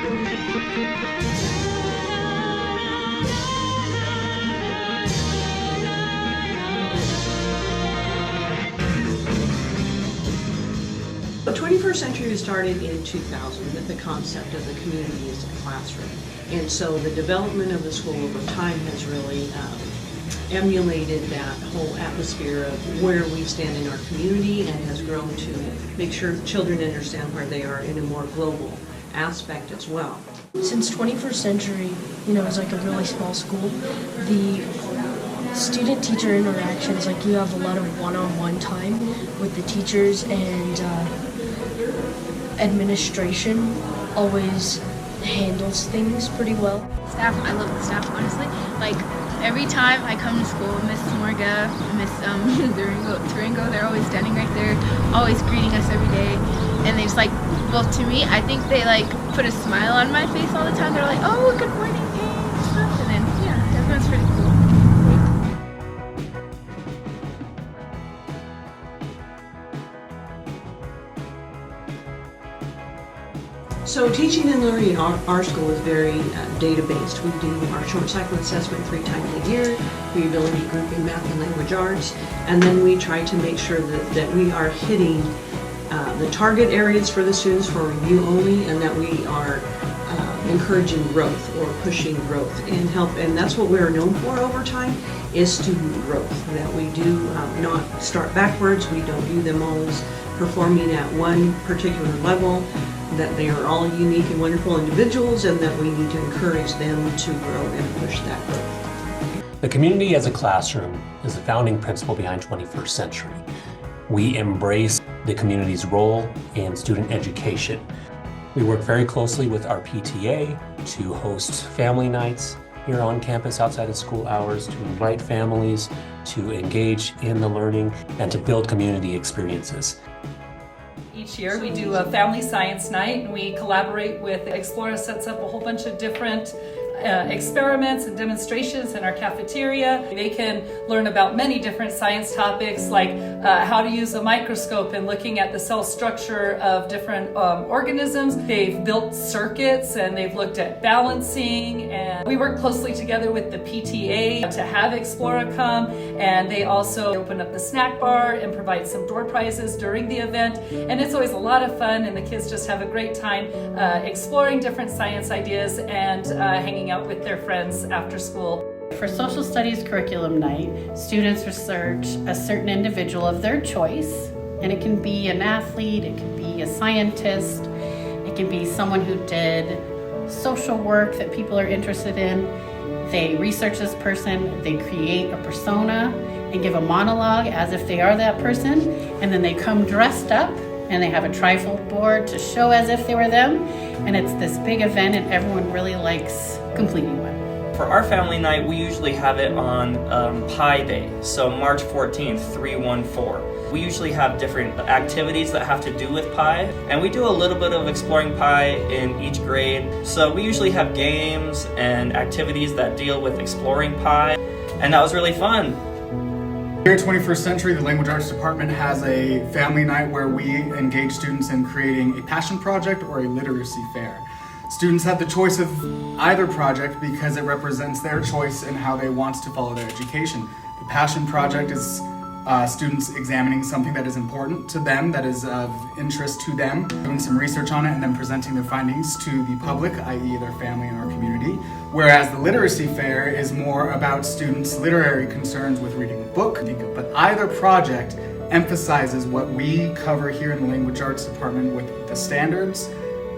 The 21st Century was started in 2000 with the concept of the community as a classroom. And so the development of the school over time has really emulated that whole atmosphere of where we stand in our community, and has grown to make sure children understand where they are in a more global aspect as well. Since 21st Century, is like a really small school, the student-teacher interactions, like you have a lot of one-on-one time with the teachers, and administration always handles things pretty well. Staff, I love the staff, honestly. Like, every time I come to school, Miss Morga, Miss Durango, they're always standing right there, always greeting us every day. And they just well, to me, I think they put a smile on my face all the time. They're like, oh, good morning, hey, and stuff. And then, yeah, everyone's pretty cool. So teaching and learning in our school is very data-based. We do our short cycle assessment 3 times a year, readability group in math and language arts, and then we try to make sure that we are hitting the target areas for the students for review only, and that we are encouraging growth or pushing growth and help. And that's what we're known for over time, is student growth, that we do not start backwards. We don't view them all as performing at one particular level, that they are all unique and wonderful individuals, and that we need to encourage them to grow and push that growth. The community as a classroom is the founding principle behind 21st Century. We embrace the community's role in student education. We work very closely with our PTA to host family nights here on campus outside of school hours, to invite families to engage in the learning and to build community experiences. Each year we do a family science night, and we collaborate with Explora, sets up a whole bunch of different experiments and demonstrations in our cafeteria. They can learn about many different science topics, like how to use a microscope and looking at the cell structure of different organisms. They've built circuits, and they've looked at balancing, and we work closely together with the PTA to have Explora come, and they also open up the snack bar and provide some door prizes during the event. And it's always a lot of fun, and the kids just have a great time exploring different science ideas and hanging out with their friends after school. For Social Studies Curriculum Night, students research a certain individual of their choice, and it can be an athlete, it can be a scientist, it can be someone who did social work that people are interested in. They research this person, they create a persona and give a monologue as if they are that person, and then they come dressed up and they have a trifold board to show as if they were them, and it's this big event, and everyone really likes completing one. For our family night, we usually have it on Pi Day, so March 14th, 314. We usually have different activities that have to do with pi, and we do a little bit of exploring pi in each grade. So we usually have games and activities that deal with exploring pi, and that was really fun. Here at 21st Century, the Language Arts Department has a family night where we engage students in creating a passion project or a literacy fair. Students have the choice of either project because it represents their choice in how they want to follow their education. The passion project is students examining something that is important to them, that is of interest to them, doing some research on it, and then presenting their findings to the public, i.e. their family and our community. Whereas the literacy fair is more about students' literary concerns with reading a book. But either project emphasizes what we cover here in the Language Arts Department with the standards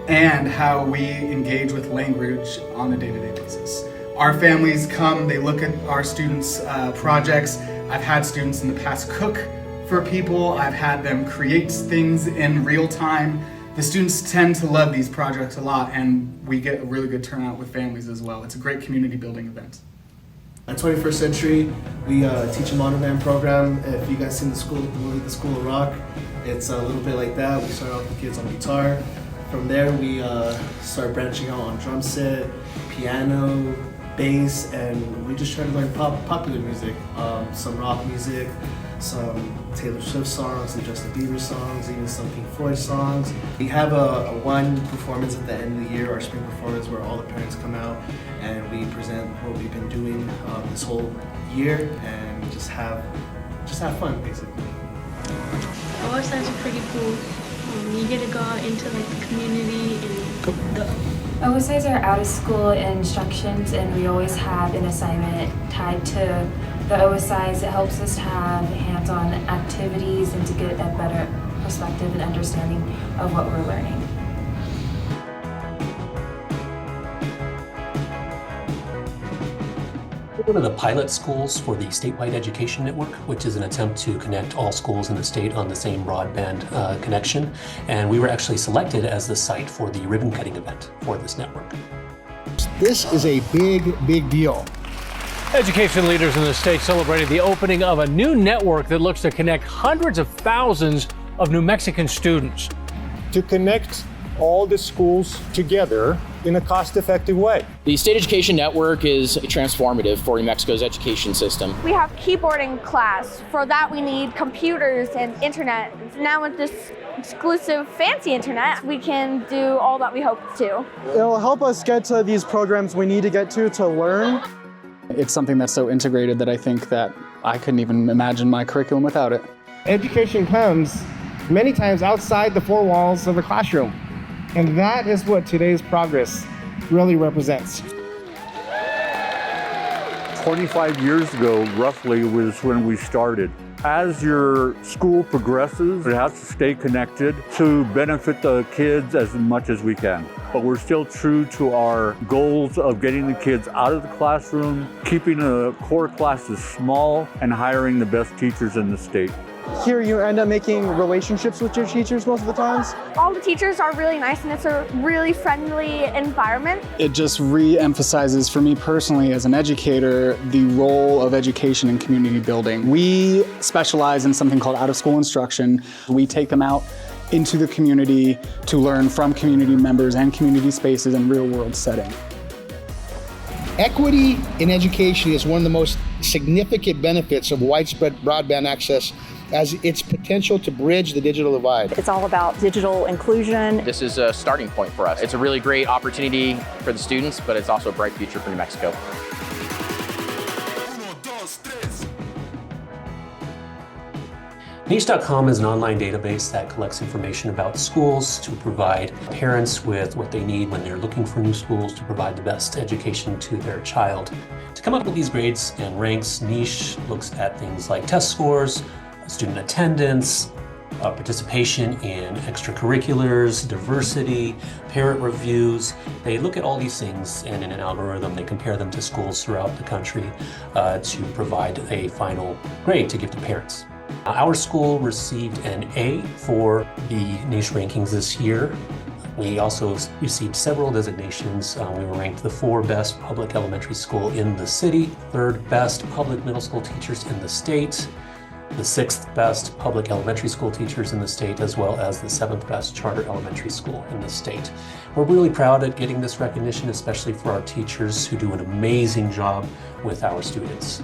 and how we engage with language on a day-to-day basis. Our families come, they look at our students' projects. I've had students in the past cook for people. I've had them create things in real time. The students tend to love these projects a lot, and we get a really good turnout with families as well. It's a great community building event. At 21st Century, we teach a modern band program. If you guys seen the movie The School of Rock, it's a little bit like that. We start off with kids on guitar. From there, we start branching out on drum set, piano, bass, and we just try to learn popular music, some rock music, some Taylor Swift songs, some Justin Bieber songs, even some Pink Floyd songs. We have a one performance at the end of the year, our spring performance, where all the parents come out and we present what we've been doing this whole year and just have fun, basically. OSIs are pretty cool. You get to go out into like the community and the OSIs are out of school instructions, and we always have an assignment tied to the OSIs. It helps us have hands-on activities and to get a better perspective and understanding of what we're learning. We're one of the pilot schools for the Statewide Education Network, which is an attempt to connect all schools in the state on the same broadband connection. And we were actually selected as the site for the ribbon cutting event for this network. This is a big deal. Education leaders in the state celebrated the opening of a new network that looks to connect hundreds of thousands of New Mexican students. To connect all the schools together in a cost-effective way. The State Education Network is transformative for New Mexico's education system. We have keyboard in class. For that we need computers and internet. Now with this exclusive fancy internet, we can do all that we hope to. It'll help us get to these programs we need to get to learn. It's something that's so integrated that I think that I couldn't even imagine my curriculum without it. Education comes many times outside the four walls of the classroom. And that is what today's progress really represents. 25 years ago, roughly, was when we started. As your school progresses, it has to stay connected to benefit the kids as much as we can. But we're still true to our goals of getting the kids out of the classroom, keeping the core classes small, and hiring the best teachers in the state. Here you end up making relationships with your teachers most of the times. All the teachers are really nice and it's a really friendly environment. It just re-emphasizes for me personally as an educator the role of education in community building. We specialize in something called out-of-school instruction. We take them out into the community to learn from community members and community spaces in real-world setting. Equity in education is one of the most significant benefits of widespread broadband access, as its potential to bridge the digital divide. It's all about digital inclusion. This is a starting point for us. It's a really great opportunity for the students, but it's also a bright future for New Mexico. Niche.com is an online database that collects information about schools to provide parents with what they need when they're looking for new schools to provide the best education to their child. To come up with these grades and ranks, Niche looks at things like test scores, student attendance, participation in extracurriculars, diversity, parent reviews. They look at all these things, and in an algorithm they compare them to schools throughout the country to provide a final grade to give to parents. Our school received an A for the Niche rankings this year. We also received several designations. We were ranked the 4th best public elementary school in the city, 3rd best public middle school teachers in the state, the 6th best public elementary school teachers in the state, as well as the 7th best charter elementary school in the state. We're really proud at getting this recognition, especially for our teachers who do an amazing job with our students.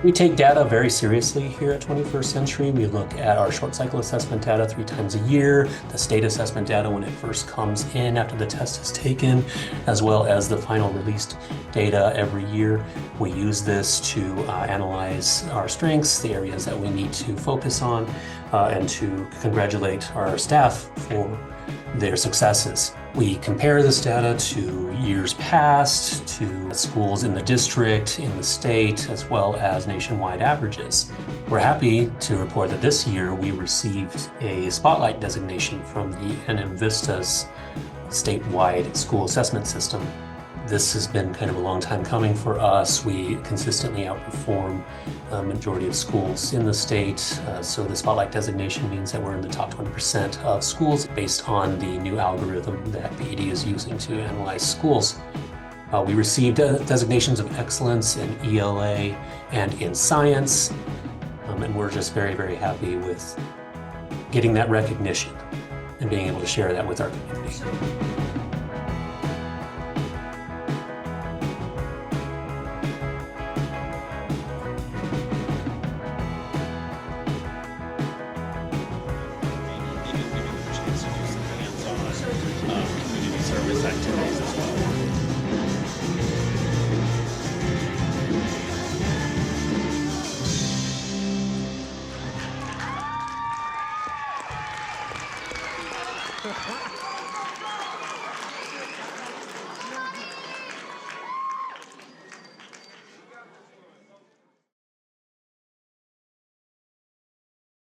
We take data very seriously here at 21st Century. We look at our short cycle assessment data 3 times a year, the state assessment data when it first comes in after the test is taken, as well as the final released data every year. We use this to analyze our strengths, the areas that we need to focus on, and to congratulate our staff for their successes. We compare this data to years past, to schools in the district, in the state, as well as nationwide averages. We're happy to report that this year we received a Spotlight designation from the NM Vista's statewide school assessment system. This has been kind of a long time coming for us. We consistently outperform the majority of schools in the state. So the Spotlight designation means that we're in the top 20% of schools based on the new algorithm that BED is using to analyze schools. We received designations of excellence in ELA and in science. And we're just very, very happy with getting that recognition. and being able to share that with our community. Community service activities.